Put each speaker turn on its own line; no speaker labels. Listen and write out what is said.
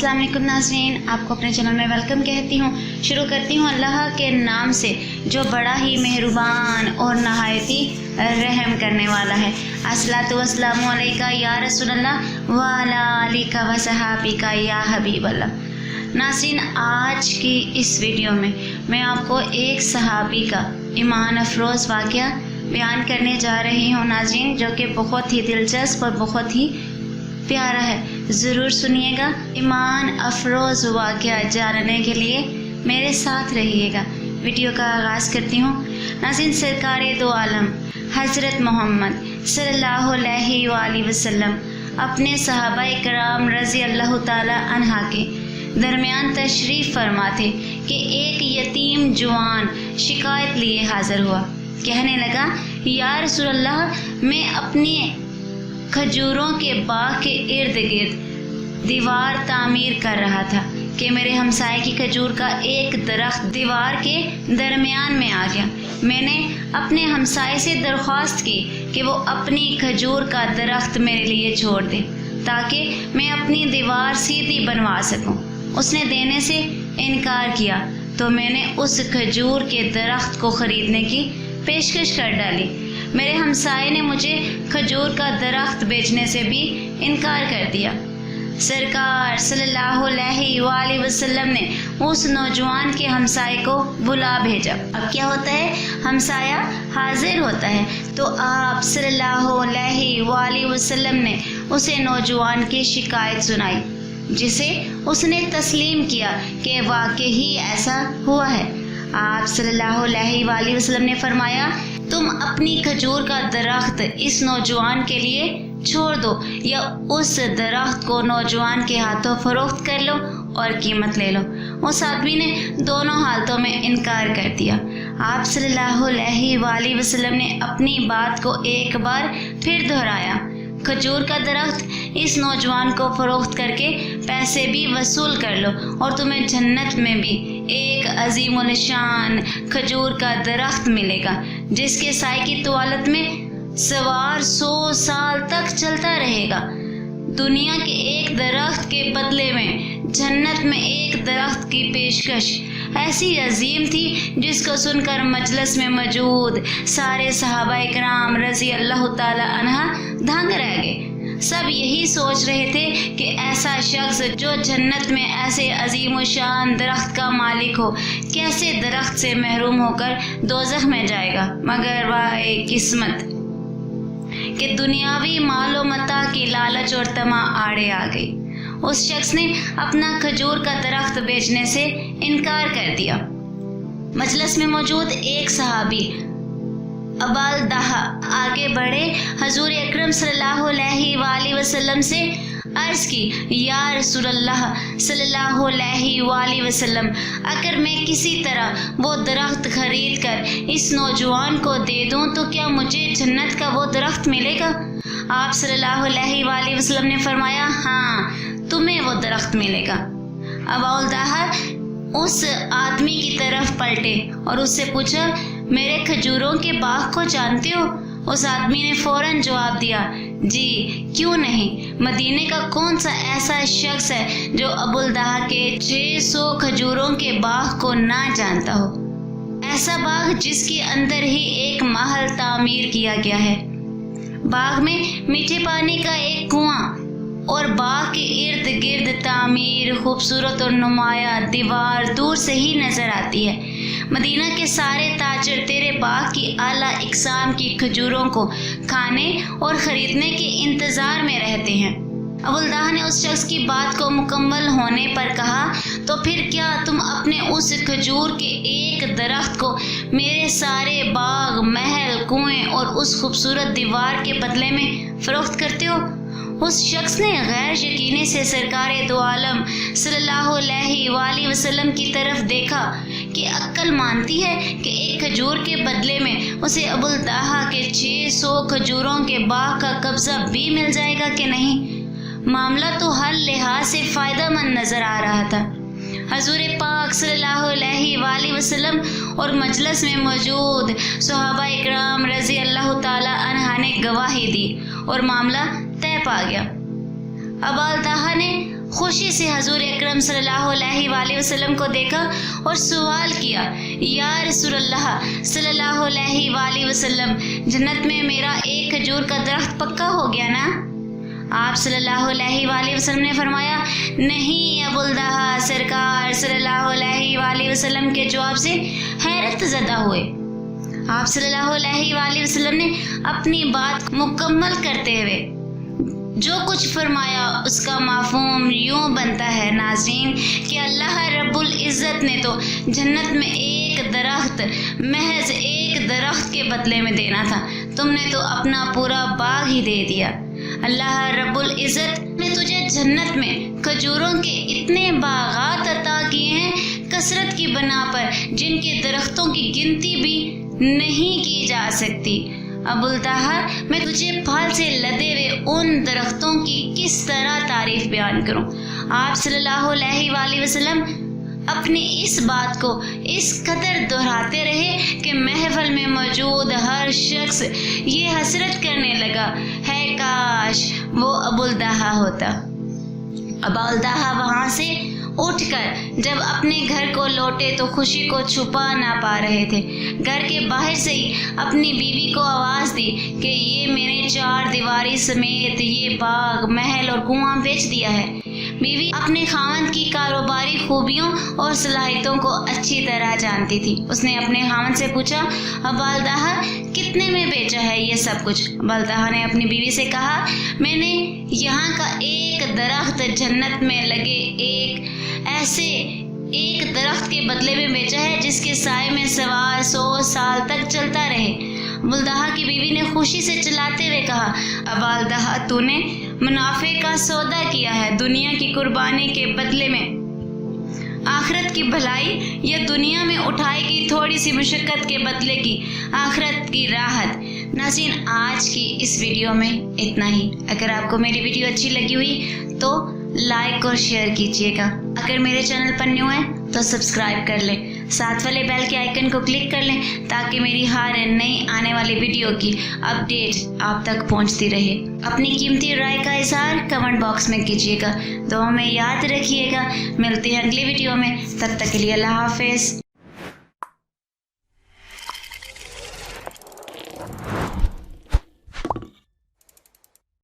अस्सलाम वालेकुम नाज़रीन, आपको अपने चैनल में वेलकम कहती हूँ। शुरू करती हूँ अल्लाह के नाम से जो बड़ा ही मेहरबान और नहायती रहम करने वाला है। अस्सलातु वस्सलामु अलैका या रसूलल्लाह व अला आलिका व सहाबिका या हबीबल्लाह। नाज़रीन, आज की इस वीडियो में मैं आपको एक सहाबी का ईमान अफरोज़ वाक़या बयान करने जा रही हूँ नाज़रीन, जो कि बहुत ही दिलचस्प और बहुत ही प्यारा है। ज़रूर सुनिएगा। ईमान अफरोज़ वाक़या जानने के लिए मेरे साथ रहिएगा। वीडियो का आगाज़ करती हूँ। नाज़रीन, सरकार दो आलम हज़रत मोहम्मद सल्लल्लाहु अलैहि वसल्लम अपने सहाबा इकराम रज़ी अल्लाह ताला अन्हा के दरमियान तशरीफ़ फरमा थे कि एक यतीम जवान शिकायत लिए हाज़िर हुआ। कहने लगा, या रसूलल्लाह, मैं अपने खजूरों के बाग के इर्द गिर्द दीवार तामीर कर रहा था कि मेरे हमसाए की खजूर का एक दरख्त दीवार के दरमियान में आ गया। मैंने अपने हमसाए से दरख्वास्त की कि वो अपनी खजूर का दरख्त मेरे लिए छोड़ दे ताकि मैं अपनी दीवार सीधी बनवा सकूं। उसने देने से इनकार किया तो मैंने उस खजूर के दरख्त को ख़रीदने की पेशकश कर डाली। मेरे हमसाए ने मुझे खजूर का दरख्त बेचने से भी इनकार कर दिया। सरकार सल्लल्लाहु अलैहि वसल्लम ने उस नौजवान के हमसाए को बुला भेजा। अब क्या होता है, हमसाया हाजिर होता है तो आप सल्लल्लाहु अलैहि वसल्लम ने उसे नौजवान की शिकायत सुनाई, जिसे उसने तस्लीम किया कि वाकई ऐसा हुआ है। आप सल्लल्लाहु अलैहि वसल्लम ने फरमाया, तुम अपनी खजूर का दरख्त इस नौजवान के लिए छोड़ दो या उस दरख्त को नौजवान के हाथों फरोख्त कर लो और कीमत ले लो। उस आदमी ने दोनों हालतों में इनकार कर दिया। आप सल्लल्लाहु अलैहि वसल्लम ने अपनी बात को एक बार फिर दोहराया, खजूर का दरख्त इस नौजवान को फरोख्त करके पैसे भी वसूल कर लो और तुम्हें जन्नत में भी एक अजीमुल शान खजूर का दरख्त मिलेगा जिसके साए की तवालत में सवार 100 साल तक चलता रहेगा। दुनिया के एक दरख्त के बदले में जन्नत में एक दरख्त की पेशकश ऐसी अजीम थी जिसको सुनकर मजलिस में मौजूद सारे सहाबा इकराम रज़ी अल्लाह ताला अन्हा दंग रह गए। सब यही सोच रहे थे कि ऐसा शख्स जो जन्नत में ऐसे अजीम व शान दरख्त का मालिक हो कैसे दरख्त से महरूम होकर दोज़ख में जाएगा। मगर वाहे किस्मत कि दुनियावी मालो मता की लालच और तमा आड़े आ गई। उस शख्स ने अपना खजूर का दरख्त बेचने से इनकार कर दिया। मजलिस में मौजूद एक सहाबी अबालदाह आगे बढ़े, हजूर अकरम सल्लल्लाहु अलैहि वसल्लम से अर्ज़ की, या रसूलल्लाह सल्लल्लाहु अलैहि वसल्लम, अगर मैं किसी तरह वो दरख्त खरीद कर इस नौजवान को दे दूं तो क्या मुझे जन्नत का वो दरख्त मिलेगा? आप सल्लल्लाहु अलैहि वसल्लम ने फरमाया, हाँ, तुम्हें वो दरख्त मिलेगा। अबालदाह उस आदमी की तरफ पलटे और उससे पूछा, मेरे खजूरों के बाग को जानते हो? उस आदमी ने फौरन जवाब दिया, जी, क्यों नहीं। मदीने का कौन सा ऐसा शख्स है जो अबुलदाह के 600 खजूरों के बाग को ना जानता हो? ऐसा बाग जिसके अंदर ही एक महल तामीर किया गया है। बाग में मीठे पानी का एक कुआं और बाग के इर्द गिर्द तामीर खूबसूरत और नुमाया दीवार दूर से ही नजर आती है। मदीना के सारे ताजर तेरे बाग की आला इकसाम की खजूरों को खाने और ख़रीदने के इंतज़ार में रहते हैं। अबुलदाह ने उस शख्स की बात को मुकम्मल होने पर कहा, तो फिर क्या तुम अपने उस खजूर के एक दरख्त को मेरे सारे बाग, महल, कुएं और उस खूबसूरत दीवार के बदले में फ़रोख्त करते हो? उस शख्स ने गैर यकीनी से सरकार दो आलम सल्लल्लाहु अलैहि वसल्लम की तरफ देखा कि अक्ल मानती है कि एक खजूर के बदले में उसे अबुलदाह के 600 खजूरों के बाग का कब्जा भी मिल जाएगा कि नहीं। मामला तो हर लिहाज से फ़ायदेमंद नज़र आ रहा था। हजूर पाक सल्लल्लाहु अलैहि वसल्लम और मजलिस में मौजूद सहाबा इकराम रज़ी अल्लाह ताला अन्हा ने गवाही दी और मामला तय पा गया। अबालदाह ने خوشی سے حضور اکرم صلی اللہ علیہ وآلہ وسلم کو دیکھا اور سوال کیا، یا رسول اللہ صلی اللہ علیہ وآلہ وسلم، جنت میں میرا ایک کھجور کا درخت پکا ہو گیا نا؟ آپ صلی اللہ علیہ وآلہ وسلم نے فرمایا، نہیں ابوالدہا، سرکار صلی اللہ علیہ وآلہ وسلم کے جواب سے حیرت زدہ ہوئے۔ آپ صلی اللہ علیہ وآلہ وسلم نے اپنی بات مکمل کرتے ہوئے جو کچھ فرمایا اس کا مفہوم یوں بنتا ہے ناظرین کہ اللہ رب العزت نے تو جنت میں ایک درخت، محض ایک درخت کے بدلے میں دینا تھا، تم نے تو اپنا پورا باغ ہی دے دیا۔ اللہ رب العزت نے تجھے جنت میں کھجوروں کے اتنے باغات عطا کیے ہیں کثرت کی بنا پر، جن کے درختوں کی گنتی بھی نہیں کی جا سکتی۔ ابوالدہا، میں تجھے پھل سے لدے ہوئے ان درختوں کی کس طرح تعریف بیان کروں؟ آپ صلی اللہ علیہ وآلہ وسلم اپنی اس بات کو اس قدر دہراتے رہے کہ محفل میں موجود ہر شخص یہ حسرت کرنے لگا، ہے کاش وہ ابوالدہا ہوتا۔ ابوالدہا وہاں سے اٹھ کر جب اپنے گھر کو لوٹے تو خوشی کو چھپا نہ پا رہے تھے۔ گھر کے باہر سے ہی اپنی بیوی کو آواز دی کہ یہ میں نے 4 دیواری سمیت یہ باغ، محل اور کنواں بیچ دیا ہے۔ بیوی اپنے خاوند کی کاروباری خوبیوں اور صلاحیتوں کو اچھی طرح جانتی تھی۔ اس نے اپنے خاوند سے پوچھا، ابوالدہا کتنے میں بیچا ہے یہ سب کچھ؟ ابوالدہا نے اپنی بیوی سے کہا، میں نے یہاں کا ایک درخت جنت میں لگے ایسے ایک درخت کے بدلے میں بیچا ہے جس کے سائے میں سوار 100 سال تک چلتا رہے۔ ابوالدہا کی بیوی نے خوشی سے چلاتے ہوئے کہا، ابوالدہا تو نے منافع کا سودا کیا ہے، دنیا کی قربانی کے بدلے میں آخرت کی بھلائی، یا دنیا میں اٹھائی گئی تھوڑی سی مشقت کے بدلے کی آخرت کی راحت۔ ناظرین، آج کی اس ویڈیو میں اتنا ہی۔ اگر آپ کو میری ویڈیو اچھی لگی ہوئی تو لائک اور شیئر کیجیے گا۔ اگر میرے چینل پر نیو ہیں تو سبسکرائب کر لیں، ساتھ والے بیل کے آئیکن کو کلک کر لیں تاکہ میری ہر نئی آنے والی ویڈیو کی اپڈیٹ آپ تک پہنچتی رہے۔ اپنی قیمتی رائے کا اظہار کمنٹ باکس میں کیجیے گا۔ دعاؤں میں یاد رکھیے گا۔ ملتے ہیں اگلی ویڈیو میں، تب تک کے لیے اللہ حافظ۔